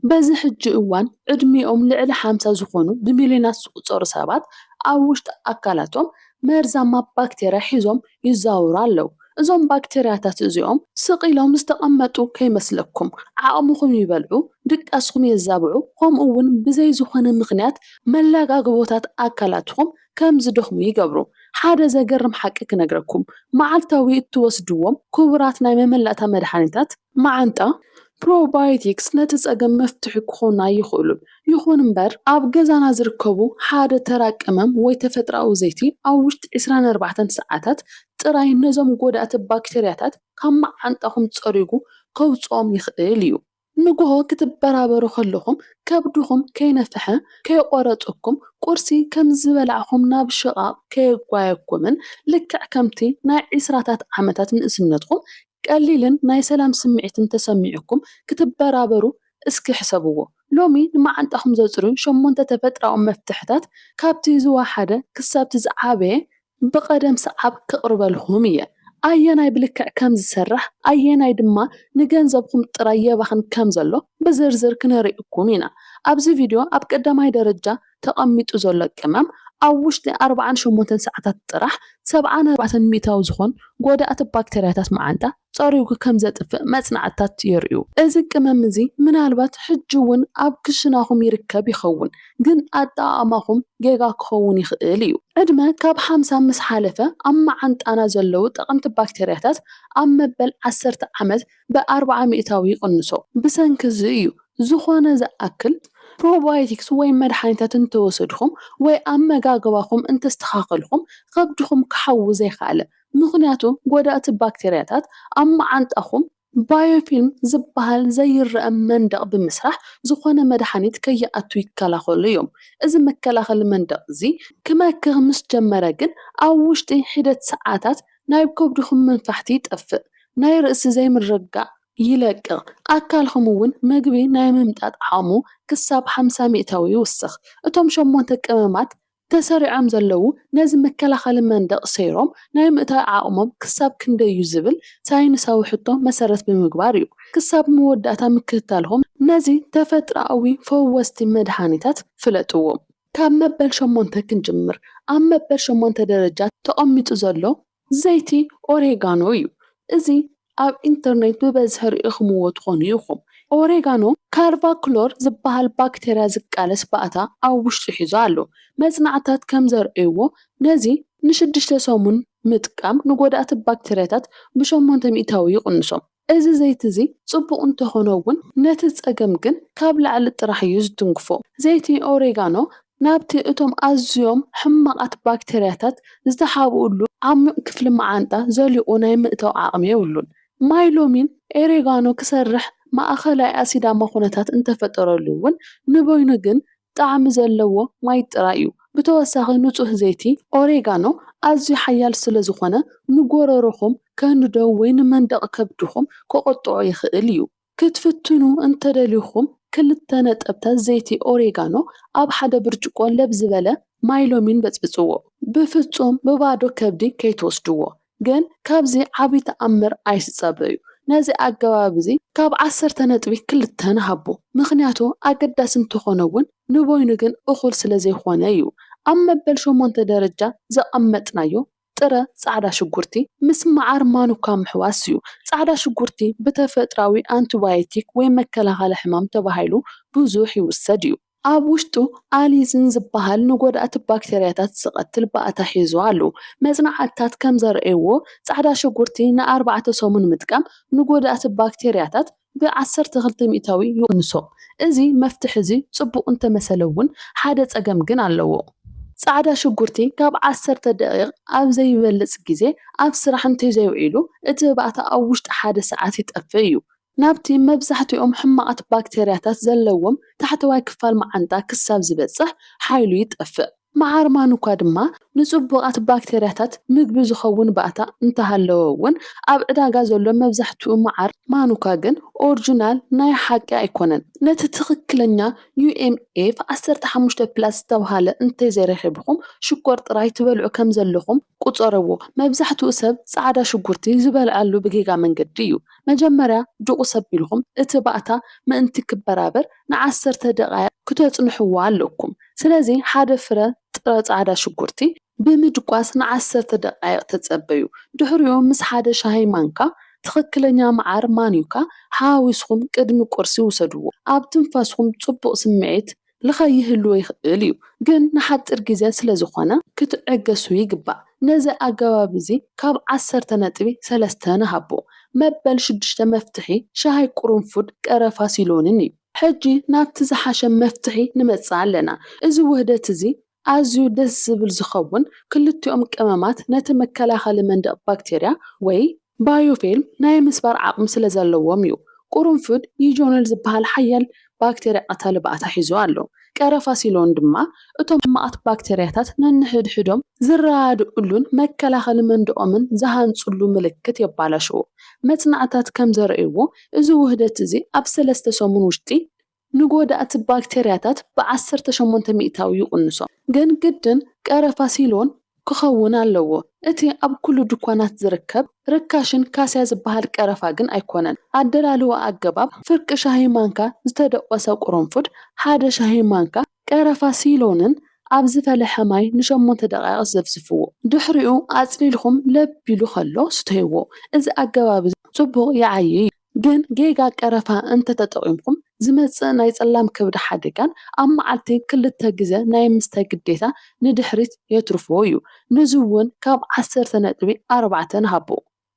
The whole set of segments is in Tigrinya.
بزي حج إوان عدميهم لعلى 50 زخونو بمليونات صور سبات أو وشت أكلاتهم مرزما باكتيريا حيزهم يزاورالو إذن باكتيرياتات إزيهم سقيلهم استقمتوا كيمسلكم عقمكم يبلعوا دك أسخم يزابعوا هم أون بزي زخون مغنيات ملاقا قبوتات أكلاتهم كم زدهم يقبروا حدا زقرم حقك نقركم معلتاوي التوسدوهم كبراتنا مملأتا مدحانيتات معانتا probiotics ነትፀገም መፍትሒ ክኾኑና ይኽእሉ ይኹን እምበር ኣብ ገዛና ዝርከቡ ሓደ ተራቅመም ወይ ተፈጥራዊ ዘይቲ ኣብ ውሽጢ 24 ሰዓታት ጥራይ ነዞም ጎዳእቲ ባክቴርያታት ካብ መዓንጣኹም ፀሪጉ ከውፅኦም ይኽእል እዩ ንግሆ ክትበራበሩ ከለኹም ከብድኹም ከይነፍሐ ከይቆረፀኩም ቁርሲ ከም ዝበላዕኹም ናብ ሽቓቕ ከየጓየኩምን ልክዕ ከምቲ ናይ 20ታት ዓመታት ንእስነትኩም ቀሊልን ናይ ሰላም ስምዒትን ተሰሚዑኩም ክትበራበሩ እስኪ ሕሰብዎ ሎሚ ንመዓንጣኹም ዘፅርዩ 8 ተፈጥራዊ መፍትሕታት ካብቲ ዝወሓደ ክሳብቲ ዝዓበየ ብቐደም ሰዓብ ክቕርበልኩም እየ ኣየናይ ብልክዕ ከም ዝሰርሕ ኣየናይ ድማ ንገንዘብኩም ጥራይ የባኽን ከም ዘሎ ብዝርዝር ክነሪአኩም ኢና ኣብዚ ቪድዮ ኣብ ቀዳማይ ደረጃ ተቐሚጡ ዘሎ ቅመም ኣብ ውሽጢ 48 ሰዓታት ጥራሕ 74 ሚእታዊ ዝኾን ጎዳእቲ ባክቴርያታት መዓንጣ ፀሪጉ ከም ዘጥፍእ መፅናዕትታት የርእዩ እዚ ቅመም እዚ ምናልባት ሕጂ እውን ኣብ ክሽናኹም ይርከብ ይኸውን ግን ኣጠቓቕማኹም ጌጋ ክኸውን ይኽእል እዩ ዕድመ ካብ 50 ምስ ሓለፈ ኣብ መዓንጣና ዘለው ጠቐምቲ ባክቴርያታት ኣብ መበል 10 ዓመት ብ40 ሚእታዊ ይቕንሶ ብሰንኪ እዚ እዩ ዝኾነ ዝኣክል probiotics ወይ መድሓኒታት እንተወሰድኩም ወይ ኣመጋግባኹም እንተስተኻኸልኩም ከብድኹም ክሓውዝ ዘይኻኣለ ምኽንያቱ ጎዳእቲ ባክቴርያታት ኣብ መዓንጣኹም ባዮፊልም ዝበሃል ዘይርአ መንደቕ ብምስራሕ ዝኾነ መድሓኒት ከይኣቱ ይከላኸሉ እዮም እዚ መከላኸሊ መንደቕ እዚ ክመክር ምስ ጀመረ ግን ኣብ ውሽጢ ሒደት ሰዓታት ናይ ከብድኹም መንፋሕቲ ይጠፍእ ናይ ርእሲ ዘይምርጋዕ ይለቅቕ ኣካልኹም እውን ምግቢ ናይ ምምጣጥ ዓቕሙ ክሳብ 50 ሚእታዊ ይውስኽ እቶም 8 ቅመማት ተሰሪዖም ዘለው ነዚ መከላኸሊ መንደቕ ሰይሮም ናይ ምእታዊ ዓቕሞም ክሳብ ክንደይ እዩ ዝብል ሳይንሳዊ ሕቶ መሰረት ብምግባር እዩ ክሳብ መወዳእታ ምክትታልኩም ነዚ ተፈጥራዊ ፈወስቲ መድሓኒታት ፍለጥዎም ካብ መበል 8 ክንጅምር ኣብ መበል 8 ደረጃ ተቐሚጡ ዘሎ ዘይቲ ኦሬጋኖ እዩ እዚ ኣብ ኢንተርኔት ብበዝሒ ርኢኹምዎ ትኾኑ ኢኹም ኦሬጋኖ ካርቫክሎር ዝበሃል ባክቴርያ ዝቃለስ ባእታ ኣብ ውሽጡ ሒዙ ኣሎ መፅናዕትታት ከም ዘርእይዎ ነዚ ን6 ሰሙን ምጥቃም ንጎዳእቲ ባክቴርያታት ብ8 ሚእታዊ ይቕንሶም እዚ ዘይቲ እዚ ፅቡቕ እንተኾነ እውን ነቲ ፀገም ግን ካብ ላዕሊ ጥራሕ እዩ ዝትንክፎ ዘይቲ ኦሬጋኖ ናብቲ እቶም ኣዝዮም ሕማቃት ባክቴርያታት ዝተሓብኡሉ ዓሚቕ ክፍሊ መዓንጣ ዘሊቑ ናይ ምእታዊ ዓቕሚ የብሉን ማይሎሚን ኦሬጋኖ ክሰርሕ ማእኸላይ ኣሲዳማ ኩነታት እንተፈጠረሉ እውን ንበይኑ ግን ጣዕሚ ዘለዎ ማይ ጥራይ እዩ ብተወሳኺ ንጹህ ዘይቲ ኦሬጋኖ ኣዝዩ ሓያል ስለ ዝኾነ ንጎረሮኹም ከንደው ወይ ንመንደቕ ከብድኹም ከቆጥዖ ይኽእል እዩ ክትፍትኑ እንተደሊኹም ክልተ ነጠብታት ዘይቲ ኦሬጋኖ ኣብ ሓደ ብርጭቆ ለብ ዝበለ ማይሎሚን በፅብፅዎ ብፍጹም ብባዶ ከብዲ ከይትወስድዎ ግን ካብዚ ዓብይ ተኣምር ኣይስፀበዩ ነዚ ኣገባብ እዚ ካብ 10 ነጥቢ 2 ንሃቦ ምኽንያቱ ኣገዳሲ እንተኾነ እውን ንበይኑ ግን እኹል ስለ ዘይኾነ እዩ ኣብ መበል 8 ደረጃ ዘቐመጥናዮ ጥረ ጻዕዳ ሽጉርቲ ምስ መዓር ማኑካ ምሕዋስ እዩ ጻዕዳ ሽጉርቲ ብተፈጥራዊ አንቲባዮቲክ ወይ መከላኸሊ ሕማም ተባሂሉ ብዙሕ ይውሰድ እዩ ኣብ ውሽጡ ኣሊዝን ዝበሃል ንጎዳእቲ ባክቴርያታት ዝቐትል ባእታ ሒዙ ኣሎ መፅናዕትታት ከም ዘርእይዎ ጻዕዳ ሽጉርቲ ን4 ሰሙን ምጥቃም ንጎዳእቲ ባክቴርያታት ብ12 ሚእታዊ ይቕንሶ እዚ መፍትሒ እዚ ጽቡቕ እንተመሰለ እውን ሓደ ፀገም ግን ኣለዎ ጻዕዳ ሽጉርቲ ካብ 10 ደቂቕ ኣብ ዘይበልጽ ግዜ ኣብ ስራሕ እንተዘይውዒሉ እቲ ባእታ ኣብ ውሽጢ 1 ሰዓት ይጠፍእ እዩ ናብቲ መብዛሕትኦም ሕማቃት ባክቴርያታት ዘለዎም ታሕተዋይ ክፋል መዓንጣ ክሳብ ዝበፅሕ ሓይሉ ይጠፍእ መዓር ማኑካ ድማ ንጽቡቓት ባክቴርያታት ምግቢ ዝኸውን ባእታ እንተሃለዎ እውን ኣብ ዕዳጋ ዘሎ መብዛሕትኡ መዓር ማኑካ ግን ኦሪጅናል ናይ ሓቂ ኣይኮነን። ነቲ ትክክለኛ UMF 15 ፕላስ ዝተባሃለ እንተዘይረኺብኩም ሽኮር ጥራይ ትበልዑ ከም ዘለኹም ቁፀርዎ። መብዛሕትኡ ሰብ ጻዕዳ ሽጉርቲ ዝበልዓሉ ብጌጋ መንገዲ እዩ። መጀመርያ ድቁስ ኣቢልኩም እቲ ባእታ ምእንቲ ክበራበር ን10 ደቂቃ ክተጽንሕዎ ኣለኩም። ስለዚ ሓደ ፍረ ጥረ ጻዕዳ ሽጉርቲ ብምድቋስ ን10 ደቂቃ ተጸበዩ። ድሕሪኡ ምስ ሓደ ሻሂ ማንካ ትክክለኛ መዓር ማንዩካ ሓዊስኩም ቅድሚ ቁርሲ ውሰድዎ። ኣብ ትንፋስኩም ጽቡቕ ስምዒት ልኸይህልዎ ይኽእል እዩ፣ ግን ንሓፂር ግዜ ስለ ዝኾነ ክትዕገሱ ይግባእ። ነዚ ኣገባብ እዚ ካብ 10.3 ንሃቦ። መበል 6 መፍትሒ ሻሂ ቁርንፉድ ቀረፋ ሲሎንን እዩ። ሕጂ ናብቲ ዝሓሸ መፍትሒ ንመጽእ ኣለና። እዚ ውህደት እዚ ኣዝዩ ደስ ዝብል ዝኸውን ክልቲኦም ቀመማት ነቲ መከላኸሊ መንደቕ ባክቴርያ ወይ ባዮፊልም ናይ ምስባር ዓቕሚ ስለ ዘለዎም እዩ። ቁርንፉድ ዩጆነል ዝበሃል ሓያል ባክቴርያ ቀታሊ ባእታ ሒዙ ኣሎ። ቀረፋ ሲሎን ድማ እቶም ሕማቃት ባክቴርያታት ነንሕድሕዶም ዝረኣድኡሉን መከላኸሊ መንደቆምን ዝሃንጹሉ ምልክት የባላሽዎ። መጽናዕታት ከም ዘርእይዎ እዚ ውህደት እዚ ኣብ 3 ሰሙን ውሽጢ ንጎዳእቲ ባክቴርያታት ብ18 ሚእታዊ ይቕንሶ። ግን ግድን ቀረፋ ሲሎን ክኸውን ኣለዎ። እቲ ኣብ ኩሉ ድኳናት ዝርከብ ርካሽን ካስያ ዝበሃል ቀረፋ ግን ኣይኮነን። ኣደላልዋ ኣገባብ ፍርቂ ሻሂ ማንካ ዝተደቆሰ ቁርንፉድ፣ ሓደ ሻሂ ማንካ ቀረፋ ሲሎንን ኣብ ዝፈለሐ ማይ ን8 ደቂቃ ዘፍስፍዎ። ድሕሪኡ ኣጽሊልኩም ለቢሉ ከሎ ስተይዎ። እዚ ኣገባብ ጽቡቕ ይዓይ እዩ። ግን ጌጋ ቀረፋ እንተተጠቂምኩም ዝመጽእ ናይ ጸላም ከብዲ ሓደጋን ኣብ መዓልቲ 2 ግዜ ናይ ምስታይ ግዴታ ንድሕሪት የትርፍዎ እዩ። ንዝውን ካብ 10.4 ንሃቦ።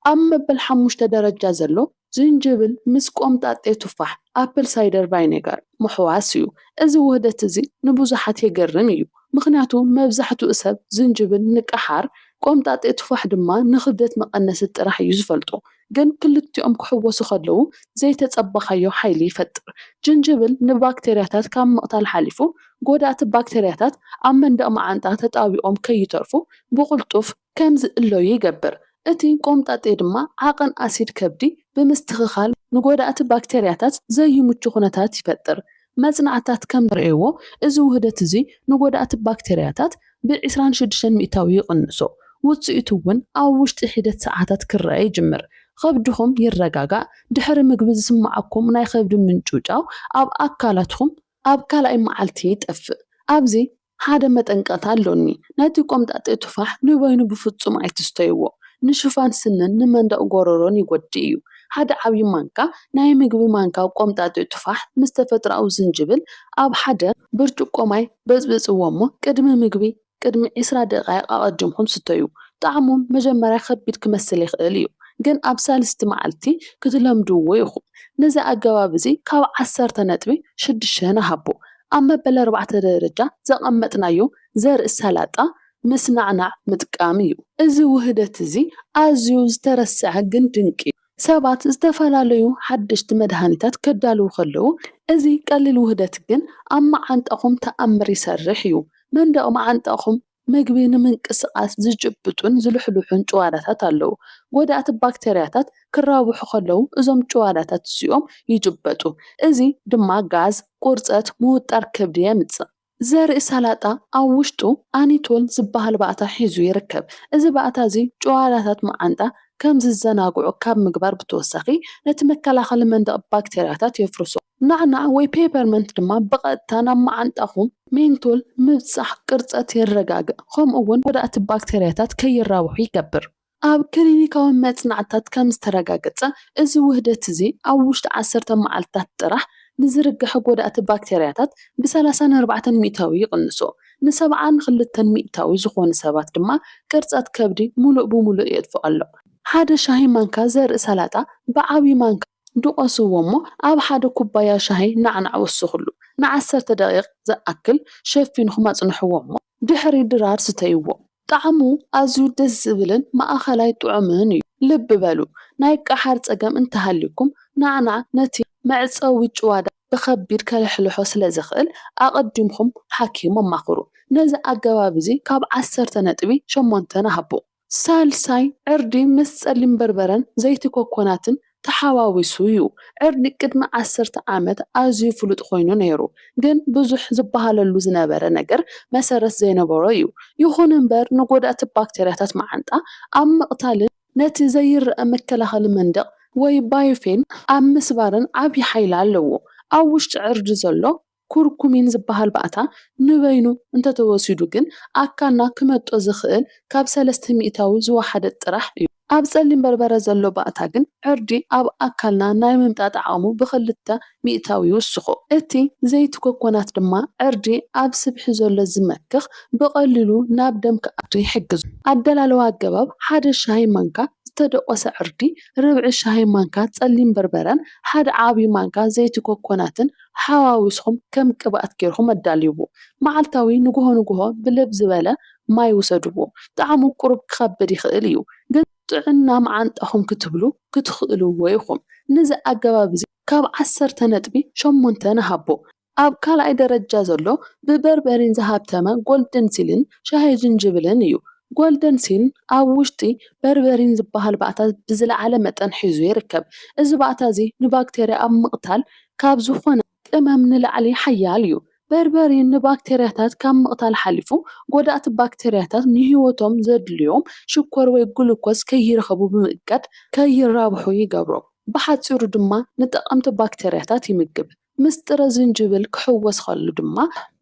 ኣብ መበል 5 ደረጃ ዘሎ ዝንጅብል ምስ ቆምጣጤ ቱፋሕ ኣፕል ሳይደር ቫይኔጋር ምሕዋስ እዩ። እዚ ውህደት እዚ ንብዙሓት የገርም እዩ። ምክንያቱ መብዛሕትኡ ሰብ ዝንጅብል ንቀሓር፣ ቆምጣጤ ቱፋሕ ድማ ንክብደት መቀነሲ ጥራሕ እዩ ዝፈልጦ። ግን ክልቲኦም ክሕወሱ ከለዉ ዘይተጸበኻዮ ሓይሊ ይፈጥር። ጅንጅብል ንባክቴርያታት ካብ ምቕታል ሓሊፉ ጎዳእቲ ባክቴርያታት ኣብ መንደቕ መዓንጣ ተጣቢቖም ከይተርፉ ብቕልጡፍ ከም ዝእለዩ ይገብር። እቲ ቆምጣጤ ድማ ዓቐን ኣሲድ ከብዲ ብምስትኽኻል ንጎዳእቲ ባክቴርያታት ዘይምቹ ኩነታት ይፈጥር። መጽናዕታት ከም ዘርእይዎ እዚ ውህደት እዚ ንጎዳእቲ ባክቴርያታት ብ26 ሚእታዊ ይቕንሶ። ውጽኢቱ እውን ኣብ ውሽጢ ሒደት ሰዓታት ክረአ ይጅምር። ከብድኩም ይረጋጋእ። ድሕሪ ምግቢ ዝስማዓኩም ናይ ከብዲ ምንጭውጫው ኣብ ኣካላትኩም ኣብ ካልኣይ መዓልቲ ይጠፍእ። ኣብዚ ሓደ መጠንቀቕታ ኣሎኒ። ነቲ ቆምጣጤ ቱፋሕ ንበይኑ ብፍጹም ኣይትስተይዎ። ንሽፋን ስንን ንመንደቕ ጎረሮን ይጎዲ እዩ። ሓደ ዓብይ ማንካ ናይ ምግቢ ማንካ ቆምጣጤ ቱፋሕ ምስ ተፈጥሮኣዊ ዝንጅብል ኣብ ሓደ ብርጭቆ ማይ በጽብጽዎ እሞ ቅድሚ ምግቢ ቅድሚ 20 ደቂቃ ኣቐዲምኩም ስተዩ። ጣዕሙ መጀመርያ ከቢድ ክመስል ይኽእል እዩ፣ ግን ኣብ ሳልስቲ መዓልቲ ክትለምድዎ ኢኹም። ነዚ ኣገባብ እዚ ካብ 10.6 ንሃቦ። ኣብ መበል 4 ደረጃ ዘቐመጥናዮ ዘርኢ ሰላጣ ምስ ናዕናዕ ምጥቃም እዩ። እዚ ውህደት እዚ ኣዝዩ ዝተረስዐ ግን ድንቂ እዩ። ሰባት ዝተፈላለዩ ሓደሽቲ መድሃኒታት ከዳልዉ ከለዉ እዚ ቀሊል ውህደት ግን ኣብ መዓንጣኹም ተኣምር ይሰርሕ እዩ። መንደቕ መዓንጣኹም ምግቢ ንምንቅስቓስ ዝጭብጡን ዝልሕልሑን ጭዋዳታት ኣለዉ። ጎዳእቲ ባክቴርያታት ክራብሑ ከለዉ እዞም ጭዋዳታት እዚኦም ይጭበጡ። እዚ ድማ ጋዝ፣ ቁርፀት፣ ምውጣር ከብዲ የምጽእ። ዘርኢ ሰላጣ ኣብ ውሽጡ ኣኒቶል ዝበሃል ባእታ ሒዙ ይርከብ። እዚ ባእታ እዚ ጭዋዳታት መዓንጣ ከም ዝዘናግዑ ካብ ምግባር ብተወሳኺ ነቲ መከላኸሊ መንደቕ ባክቴርያታት የፍርሶ። ናዕናዕ ወይ ፔፐርመንት ድማ ብቐጥታ ናብ መዓንጣኹም ሜንቶል ምብጻሕ ቅርጸት የረጋግእ፣ ከምኡ እውን ጎዳእቲ ባክቴርያታት ከይራብሑ ይገብር። ኣብ ክሊኒካዊ መጽናዕታት ከም ዝተረጋገጸ እዚ ውህደት እዚ ኣብ ውሽጢ 10 መዓልትታት ጥራሕ ንዝርግሐ ጎዳእቲ ባክቴርያታት ብ34 ሚእታዊ ይቕንሶ። ን72 ሚእታዊ ዝኾኑ ሰባት ድማ ቅርጸት ከብዲ ሙሉእ ብሙሉእ የጥፍእ ኣሎ። ሓደ ሻሂ ማንካ ዘርኢ ሰላጣ ብዓብይ ማንካ ድቆስዎ እሞ ኣብ ሓደ ኩባያ ሻሂ ናዕናዕ ወስኹሉ። ን10 ደቂቕ ዝኣክል ሸፊንኩም ኣጽንሕዎ እሞ ድሕሪ ድራር ስተይዎ። ጣዕሙ ኣዝዩ ደስ ዝብልን ማእኸላይ ጥዑምን እዩ። ልብ በሉ፣ ናይ ቀሓር ጸገም እንተሃልይኩም نعنع نتي معصوي ጭዋዳ ብከቢድ ከልሕልሖ ስለ ዝኽእል ኣቐዲምኩም ሓኪም ኣማኽሩ። ነዚ ኣገባብ እዚ ካብ 10 ነጥቢ 8 ንሃቦ። ሳልሳይ ዕርዲ ምስ ጸሊም በርበረን ዘይቲ ኮኮናትን ተሓዋዊሱ እዩ። ዕርዲ ቅድሚ 10 ዓመት ኣዝዩ ፍሉጥ ኮይኑ ነይሩ፣ ግን ብዙሕ ዝበሃለሉ ዝነበረ ነገር መሰረት ዘይነበሮ እዩ። ይኹን እምበር ንጎዳእቲ ባክቴርያታት መዓንጣ ኣብ ምቕታልን ነቲ ዘይርአ መከላኸሊ መንደቕ ወይ ባዮፌን ኣብ ምስባርን ዓብዪ ሓይሊ ኣለዎ። ኣብ ውሽጢ ዕርዲ ዘሎ ኩርኩሚን ዝበሃል ባእታ ንበይኑ እንተተወሲዱ ግን ኣካልና ክመጦ ዝኽእል ካብ 3 ሚእታዊ ዝወሓደ ጥራሕ እዩ። ኣብ ጸሊም በርበረ ዘሎ ባእታ ግን ዕርዲ ኣብ ኣካልና ናይ ምምጣጥ ዓቕሙ ብክልተ ሚእታዊ ይውስኾ። እቲ ዘይቲ ኮኮናት ድማ ዕርዲ ኣብ ስብሒ ዘሎ ዝመክኽ ብቐሊሉ ናብ ደም ክኣቱ ይሕግዙ። ኣደላለዋ ኣገባብ ሓደ ሻሂ ማንካ ዝተደቆሰ ዕርዲ፣ ርብዒ ሻሂ ማንካ ጸሊም በርበረን ሓደ ዓብዪ ማንካ ዘይቲ ኮኮናትን ሓዋዊስኩም ከም ቅብኣት ጌርኩም ኣዳልይዎ። መዓልታዊ ንጉሆ ንጉሆ ብልብ ዝበለ ማይ ውሰድዎ። ጣዕሙ ቁሩብ ክኸብድ ይኽእል እዩ፣ ግን ጥዕና መዓንጣኹም ክትብሉ ክትኽእልዎ ኢኹም። ነዚ ኣገባብ እዚ ካብ 10 ነጥቢ 8 ንሃቦ። ኣብ ካልኣይ ደረጃ ዘሎ ብበርበሪን ዝሃብተመ ጎልደን ሲልን ሻሂ ጅንጅብልን እዩ። ጎልደን ሲል ኣብ ውሽጢ በርበሪን ዝበሃል ባእታ ብዝለዓለ መጠን ሒዙ ይርከብ። እዚ ባእታ እዚ ንባክቴርያ ኣብ ምቕታል ካብ ዝኾነ ቅመም ንላዕሊ ሓያል እዩ። በርበሪን ንባክቴርያታት ካብ ምቕታል ሓሊፉ ጎዳእቲ ባክቴርያታት ንህይወቶም ዘድልዮም ሽኮር ወይ ግሉኮዝ ከይረኸቡ ብምእጋድ ከይራብሑ ይገብሮም። ብሓፂሩ ድማ ንጠቐምቲ ባክቴርያታት ይምግብ። ምስ ጥረ ዝንጅብል ክሕወስ ከሉ ድማ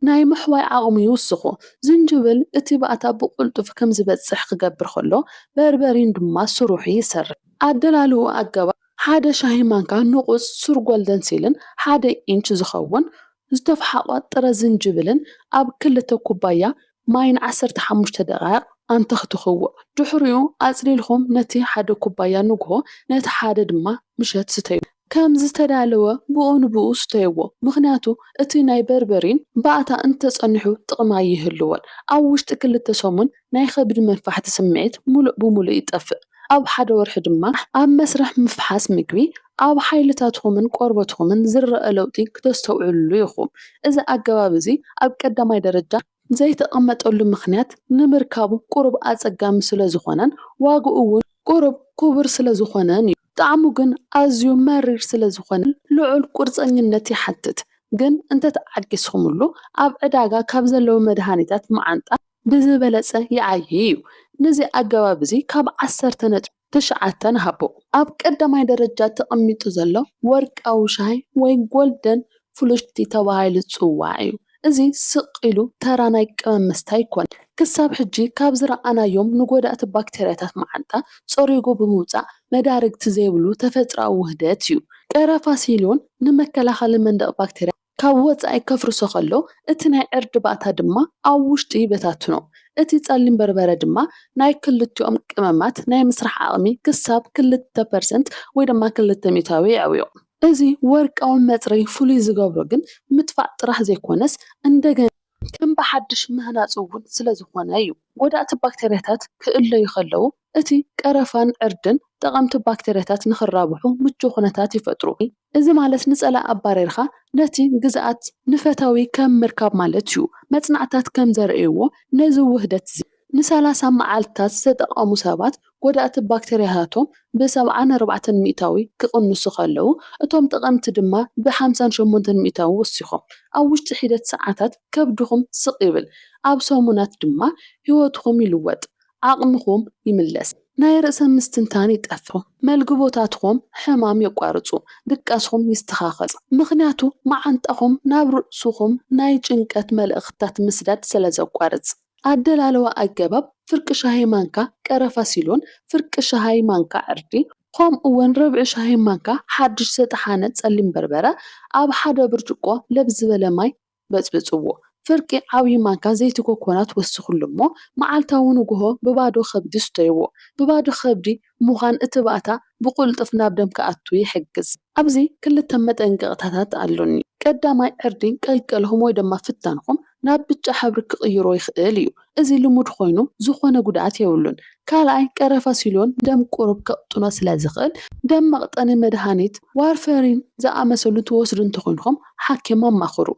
ናይ ምሕዋይ ዓቕሙ ይውስኹ። ዝንጅብል እቲ ባእታ ብቁልጡፍ ከም ዝበፅሕ ክገብር ከሎ በርበሪን ድማ ስሩሑ ይሰርሕ። ኣደላልው ኣገባብ ሓደ ሻሂ ማንካ ንቑፅ ሱር ጎልደን ሲልን 1 ኢንች ዝኸውን ዝተፈሓቆ ጥረ ዝንጅብልን ኣብ 2 ኩባያ ማይን 15 ደቂቕ ኣንተኽትኽዎ። ድሕሪኡ ኣጽሊልኩም ነቲ 1 ኩባያ ንጉሆ ነቲ ሓደ ድማ ምሸት ስተዩ። ከም ዝተዳለወ ብኡ ንብኡ ስተይዎ፣ ምክንያቱ እቲ ናይ በርበሪን ባእታ እንተጸኒሑ ጥቕማ ይህልዎን። ኣብ ውሽጢ 2 ሰሙን ናይ ከብዲ መንፋሕቲ ስምዒት ሙሉእ ብሙሉእ ይጠፍእ። ኣብ 1 ወርሒ ድማ ኣብ መስርሕ ምፍሓስ ምግቢ ኣብ ሓይልታትኩምን ቆርበትኩምን ዝረአ ለውጢ ክተስተውዕሉ ኢኹም። እዚ ኣገባብ እዚ ኣብ ቀዳማይ ደረጃ ዘይተቐመጠሉ ምክንያት ንምርካቡ ቁሩብ ኣጸጋሚ ስለ ዝኾነን ዋግኡ እውን ቁሩብ ክቡር ስለ ዝኾነን እዩ። ጣዕሙ ግን ኣዝዩ መሪር ስለ ዝኾነ ልዑል ቁርፀኝነት ይሓትት። ግን እንተተዓጊስኩምሉ ኣብ ዕዳጋ ካብ ዘለዉ መድሃኒታት መዓንጣ ብዝበለፀ ይዓዪ እዩ። ነዚ ኣገባብ እዚ ካብ 10 ነጥቢ 9 ንሃቦ። ኣብ ቀዳማይ ደረጃ ተቐሚጡ ዘሎ ወርቃዊ ሻሂ ወይ ጎልደን ፍሉሽቲ ተባሂሉ ዝፅዋዕ እዩ። እዚ ስቕ ኢሉ ተራ ናይ ቅመም መስተ ኣይኮነን። ክሳብ ሕጂ ካብ ዝረኣናዮም ንጎዳእቲ ባክቴርያታት መዓንጣ ፀሪጉ ብምውፃእ መዳርግቲ ዘይብሉ ተፈጥሮኣዊ ውህደት እዩ። ቀረፋ ሲሎን ንመከላኸሊ መንደቕ ባክቴርያ ካብ ወፃኢ ከፍርሶ ከሎ እቲ ናይ ዕርዲ ባእታ ድማ ኣብ ውሽጢ ይበታትኖ። እቲ ጸሊም በርበረ ድማ ናይ ክልቲኦም ቅመማት ናይ ምስራሕ ዓቕሚ ክሳብ 2% ወይ ድማ 2 ሚእታዊ የዕብዮ። እዚ ወርቃዊ መጽረይ ፍሉይ ዝገብሮ ግን ምጥፋእ ጥራሕ ዘይኮነስ እንደገና ከም ብሓድሽ ምህናፅ እውን ስለ ዝኾነ እዩ። ጎዳእቲ ባክቴርያታት ክእለዩ ከለዉ እቲ ቀረፋን ዕርድን ጠቐምቲ ባክቴርያታት ንኽራብሑ ምቹው ኩነታት ይፈጥሩ። እዚ ማለት ንጸላ ኣባሪርካ ነቲ ግዝኣት ንፈታዊ ከም ምርካብ ማለት እዩ። መጽናዕታት ከም ዘርእይዎ ነዚ ውህደት እዚ ን30 መዓልትታት ዝተጠቐሙ ሰባት ጎዳእቲ ባክቴርያታቶም ብ74 ሚእታዊ ክቕንሱ ከለዉ እቶም ጠቐምቲ ድማ ብ58 ሚእታዊ ወሲኾም። ኣብ ውሽጢ ሒደት ሰዓታት ከብድኹም ስቕ ይብል፣ ኣብ ሰሙናት ድማ ህይወትኩም ይልወጥ፣ ዓቕምኩም ይምለስ፣ ናይ ርእሰ ምስትንታን ይጠፍሑ፣ መልግቦታትኩም ሕማም የቋርፁ፣ ድቃስኩም ይስተኻኸል። ምክንያቱ መዓንጣኹም ናብ ርእሱኹም ናይ ጭንቀት መልእኽትታት ምስዳድ ስለ ዘቋርፅ። ኣደላለዋ ኣገባብ ፍርቂ ሻሂ ማንካ ቀረፋ ሲሎን ፍርቂ ሻሂ ማንካ ዕርዲ ከምኡ እውን ርብዒ ሻሂ ማንካ ሓድሽ ዝተጠሓነ ጸሊም በርበረ ኣብ 1 ብርጭቆ ለብ ዝበለ ማይ በፅብፅዎ። ፍርቂ ዓብዪ ማንካ ዘይቲ ኮኮናት ወስኹሉ እሞ መዓልታዊ ንጉሆ ብባዶ ከብዲ ስተይዎ። ብባዶ ከብዲ ምዃን እቲ ባእታ ብቁልጥፍ ናብ ደም ክኣቱ ይሕግዝ። ኣብዚ 2 መጠንቀቕታታት ኣሎኒ። ቀዳማይ ዕርዲ ቀልቀልኩም ወይ ድማ ፍታንኩም ናብ ብጫ ሕብሪ ክቕይሮ ይኽእል እዩ። እዚ ልሙድ ኮይኑ ዝኾነ ጉድኣት የብሉን። ካልኣይ ቀረፋ ሲሎን ደም ቁሩብ ከቕጥኖ ስለ ዝኽእል ደም መቕጠኒ መድሃኒት ዋርፈሪን ዝኣመሰሉ ትወስዱ እንተኾይንኩም ሓኪም ኣማኽሩ።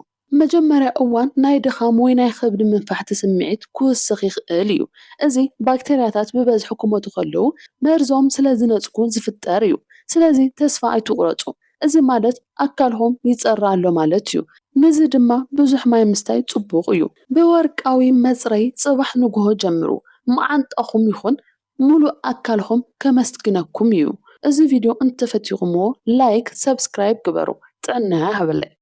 መጀመርያ እዋን ናይ ድኻም ወይ ናይ ከብዲ ምንፋሕቲ ስምዒት ክውስኽ ይኽእል እዩ። እዚ ባክተርያታት ብበዝሒ ክመቱ ከለዉ መርዞም ስለ ዝነፅጉ ዝፍጠር እዩ። ስለዚ ተስፋ ኣይትቑረፁ። እዚ ማለት ኣካልኩም ይፀሪ ኣሎ ማለት እዩ። ነዚ ድማ ብዙሕ ማይ ምስታይ ጽቡቕ እዩ። ብወርቃዊ መጽረይ ጽባሕ ንግሆ ጀምሩ። መዓንጣኹም ይኹን ሙሉእ ኣካልኩም ከመስግነኩም እዩ። እዚ ቪድዮ እንተፈቲኹምዎ ላይክ፣ ሰብስክራይብ ግበሩ። ጥዕና ይሃበለይ።